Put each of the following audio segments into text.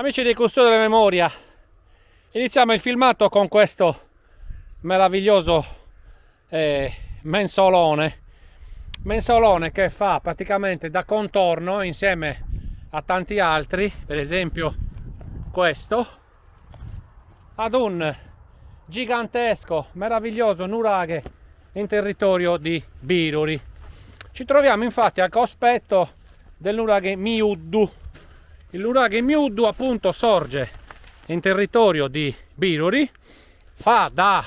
Amici dei Custodi della Memoria, iniziamo il filmato con questo meraviglioso mensolone che fa praticamente da contorno insieme a tanti altri, per esempio questo, ad un gigantesco meraviglioso nuraghe in territorio di Biruri. Ci troviamo infatti al cospetto del nuraghe Miuddu. Il nuraghe Miuddu appunto sorge in territorio di Biruri, fa da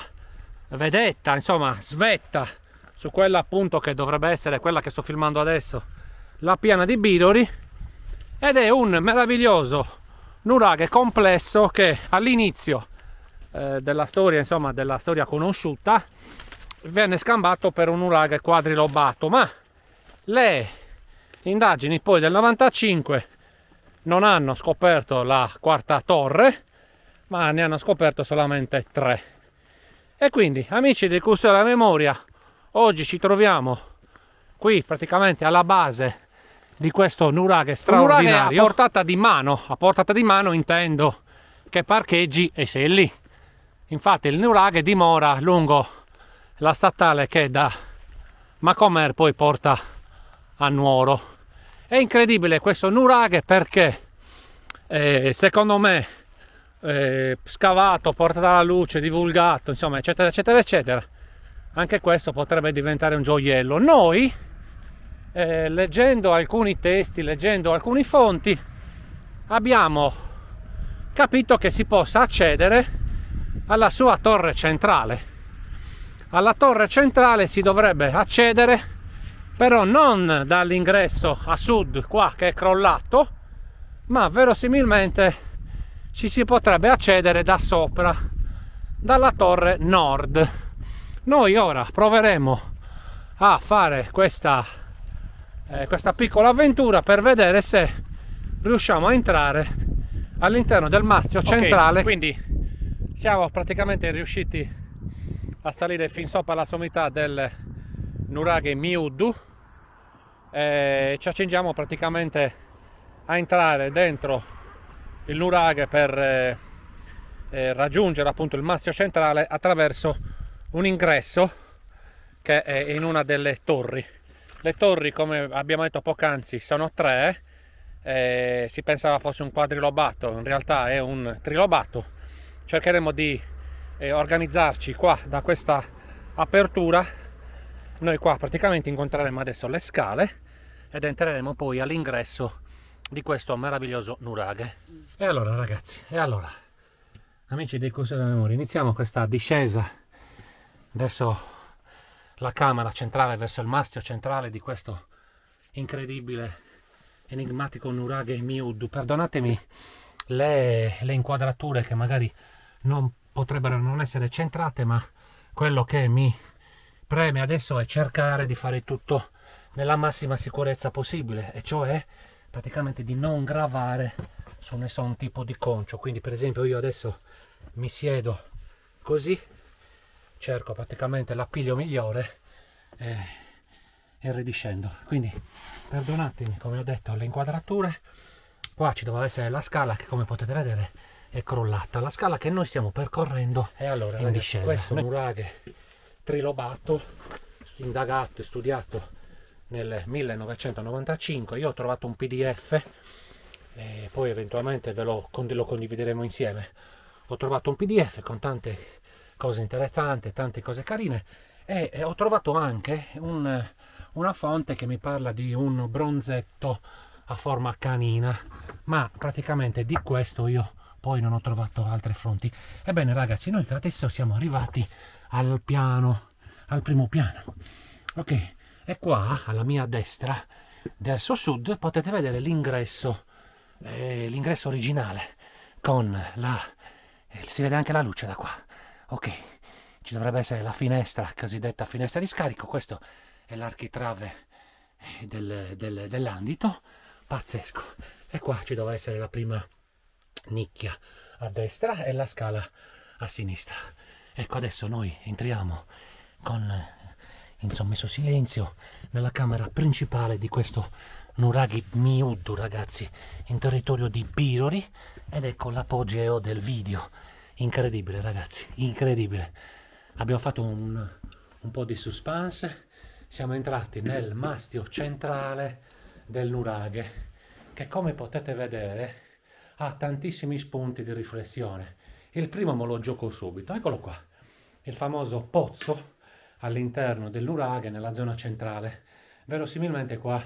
vedetta, insomma svetta su quella appunto che dovrebbe essere quella che sto filmando adesso, la piana di Biruri, ed è un meraviglioso nuraghe complesso che all'inizio della storia, insomma della storia conosciuta, venne scambiato per un nuraghe quadrilobato, ma le indagini poi del 95 non hanno scoperto la quarta torre, ma ne hanno scoperto solamente 3. E quindi, amici del Custodi della Memoria, oggi ci troviamo qui praticamente alla base di questo nuraghe straordinario. Un nuraghe a portata di mano intendo che parcheggi e sei lì. Infatti il nuraghe dimora lungo la statale che da Macomer poi porta a Nuoro. È incredibile questo nuraghe perché secondo me scavato, portato alla luce, divulgato, insomma eccetera eccetera eccetera, anche questo potrebbe diventare un gioiello. Noi leggendo alcuni testi, leggendo alcune fonti, abbiamo capito che si possa accedere alla sua torre centrale. Alla torre centrale si dovrebbe accedere però non dall'ingresso a sud qua che è crollato, ma verosimilmente ci si potrebbe accedere da sopra, dalla torre nord. Noi ora proveremo a fare questa piccola avventura per vedere se riusciamo a entrare all'interno del mastio centrale. Quindi siamo praticamente riusciti a salire fin sopra la sommità del nuraghe Miuddu. Ci accingiamo praticamente a entrare dentro il nuraghe per raggiungere appunto il mastio centrale attraverso un ingresso che è in una delle torri. Le torri, come abbiamo detto poc'anzi, sono 3. Si pensava fosse un quadrilobato, in realtà è un trilobato. Cercheremo di organizzarci qua da questa apertura. Noi qua praticamente incontreremo adesso le scale ed entreremo poi all'ingresso di questo meraviglioso nuraghe. E allora ragazzi, amici dei Custodi della Memoria, iniziamo questa discesa verso la camera centrale, verso il mastio centrale di questo incredibile, enigmatico nuraghe Miuddu. Perdonatemi le inquadrature che magari non potrebbero non essere centrate, ma quello che mi preme adesso è cercare di fare tutto nella massima sicurezza possibile, e cioè praticamente di non gravare su nessun tipo di concio. Quindi per esempio io adesso mi siedo così, cerco praticamente l'appiglio migliore e ridiscendo. Quindi perdonatemi, come ho detto, le inquadrature. Qua ci doveva essere la scala che, come potete vedere, è crollata, la scala che noi stiamo percorrendo. E allora in discesa, questo nuraghe trilobato indagato e studiato nel 1995. Io ho trovato un PDF e poi eventualmente lo condivideremo insieme. Ho trovato un PDF con tante cose interessanti, tante cose carine, e ho trovato anche una fonte che mi parla di un bronzetto a forma canina, ma praticamente di questo io poi non ho trovato altre fonti. Ebbene ragazzi, noi adesso siamo arrivati al primo piano. Ok, e qua alla mia destra, verso sud, potete vedere l'ingresso originale con si vede anche la luce da qua. Ok, ci dovrebbe essere la finestra, cosiddetta finestra di scarico. Questo è l'architrave dell'andito, pazzesco. E qua ci doveva essere la prima nicchia a destra e la scala a sinistra. Ecco, adesso noi entriamo con insommesso silenzio nella camera principale di questo nuraghi miuddu, ragazzi, in territorio di Birori, ed ecco l'apogeo del video. Incredibile, ragazzi, incredibile. Abbiamo fatto un po' di suspense, siamo entrati nel mastio centrale del nuraghe, che come potete vedere ha tantissimi spunti di riflessione. Il primo me lo gioco subito, eccolo qua, il famoso pozzo all'interno del nuraghe nella zona centrale. Verosimilmente qua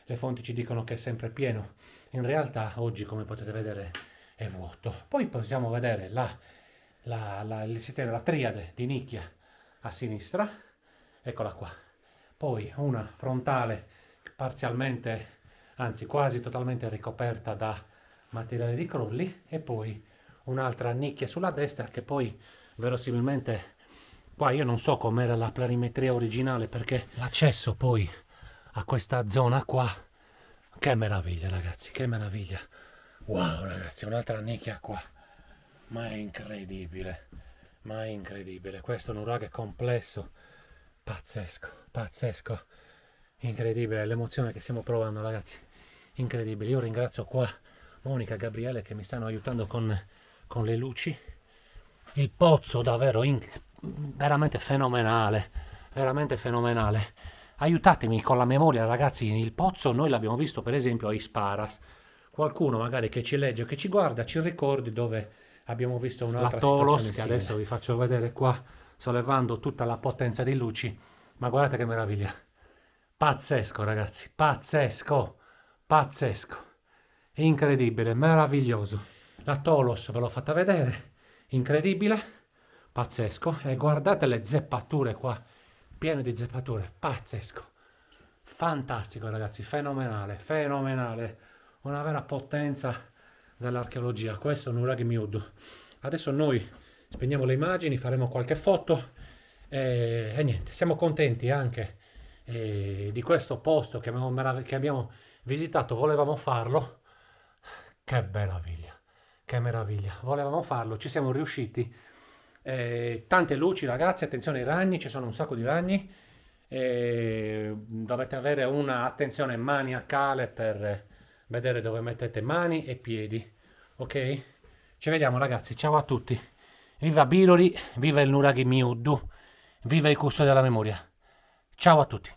le fonti ci dicono che è sempre pieno, in realtà oggi come potete vedere è vuoto. Poi possiamo vedere il sistema, la triade di nicchia a sinistra, eccola qua. Poi una frontale parzialmente, anzi quasi totalmente ricoperta da materiale di crolli, e poi un'altra nicchia sulla destra che poi verosimilmente, qua io non so com'era la planimetria originale, perché l'accesso poi a questa zona qua, che meraviglia ragazzi, che meraviglia. Wow ragazzi, un'altra nicchia qua, ma è incredibile, ma è incredibile. Questo è un nuraghe complesso, pazzesco, pazzesco, incredibile l'emozione che stiamo provando ragazzi, incredibile. Io ringrazio qua Monica e Gabriele che mi stanno aiutando con le luci. Il pozzo davvero veramente fenomenale, veramente fenomenale. Aiutatemi con la memoria ragazzi, il pozzo noi l'abbiamo visto per esempio a Isparas. Qualcuno magari che ci legge o che ci guarda ci ricordi dove abbiamo visto un'altra situazione che adesso vi faccio vedere qua, sollevando tutta la potenza di luci. Ma guardate che meraviglia, pazzesco ragazzi, pazzesco, pazzesco, incredibile, meraviglioso. La Tolos ve l'ho fatta vedere, incredibile, pazzesco. E guardate le zeppature qua, piene di zeppature, pazzesco, fantastico ragazzi, fenomenale, fenomenale, una vera potenza dell'archeologia. Questo è un nuraghe miuddu. Adesso noi spegniamo le immagini, faremo qualche foto e niente, siamo contenti anche di questo posto che abbiamo visitato. Volevamo farlo, che meraviglia, che meraviglia, volevamo farlo, ci siamo riusciti. Tante luci ragazzi, attenzione ai ragni, ci sono un sacco di ragni, dovete avere una attenzione maniacale per vedere dove mettete mani e piedi, ok? Ci vediamo ragazzi, ciao a tutti, viva Birori, viva il nuraghe miuddu, viva il custode della memoria, ciao a tutti.